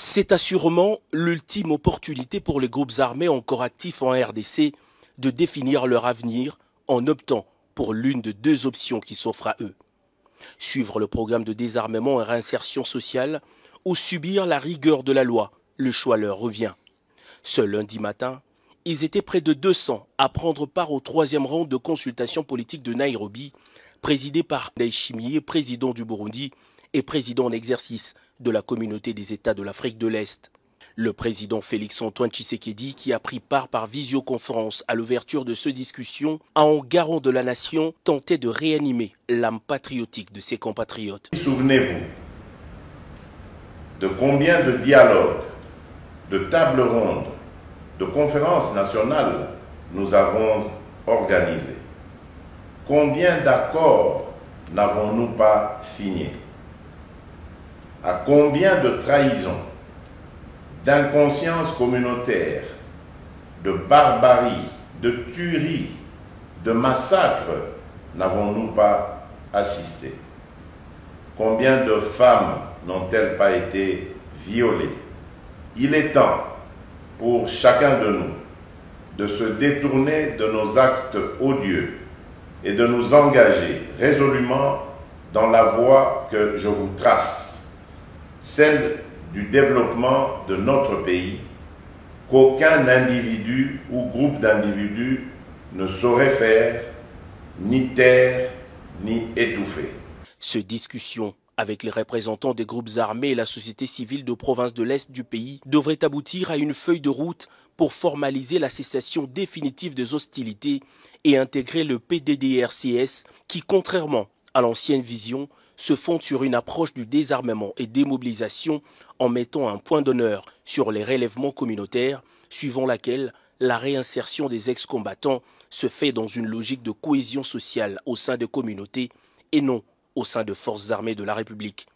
C'est assurément l'ultime opportunité pour les groupes armés encore actifs en RDC de définir leur avenir en optant pour l'une de deux options qui s'offrent à eux. Suivre le programme de désarmement et réinsertion sociale ou subir la rigueur de la loi, le choix leur revient. Ce lundi matin, ils étaient près de 200 à prendre part au 3e round de consultation politique de Nairobi, présidé par Ndayishimiye, président du Burundi et président en exercice de la communauté des États de l'Afrique de l'Est. Le président Félix-Antoine Tshisekedi, qui a pris part par visioconférence à l'ouverture de cette discussion, a en garant de la nation tenté de réanimer l'âme patriotique de ses compatriotes. Souvenez-vous de combien de dialogues, de tables rondes, de conférences nationales nous avons organisées. Combien d'accords n'avons-nous pas signés? À combien de trahisons, d'inconscience communautaire, de barbarie, de tuerie, de massacres n'avons-nous pas assisté? Combien de femmes n'ont-elles pas été violées? Il est temps pour chacun de nous de se détourner de nos actes odieux et de nous engager résolument dans la voie que je vous trace, celle du développement de notre pays, qu'aucun individu ou groupe d'individus ne saurait faire, ni taire, ni étouffer. Cette discussion avec les représentants des groupes armés et la société civile de province de l'Est du pays devrait aboutir à une feuille de route pour formaliser la cessation définitive des hostilités et intégrer le PDDRCS qui, contrairement à l'ancienne vision, se fonde sur une approche du désarmement et démobilisation en mettant un point d'honneur sur les relèvements communautaires, suivant laquelle la réinsertion des ex-combattants se fait dans une logique de cohésion sociale au sein des communautés et non au sein de forces armées de la République.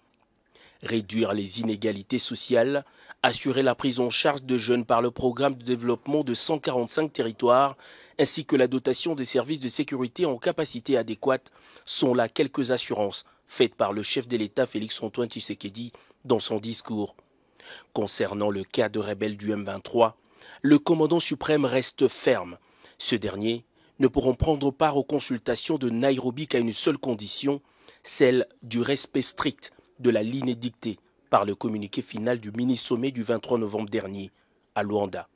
Réduire les inégalités sociales, assurer la prise en charge de jeunes par le programme de développement de 145 territoires, ainsi que la dotation des services de sécurité en capacité adéquate sont là quelques assurances faites par le chef de l'État Félix-Antoine Tshisekedi dans son discours. Concernant le cas de rebelles du M23, le commandant suprême reste ferme. Ce dernier ne pourront prendre part aux consultations de Nairobi qu'à une seule condition, celle du respect strict de la ligne dictée par le communiqué final du mini-sommet du 23 novembre dernier à Luanda.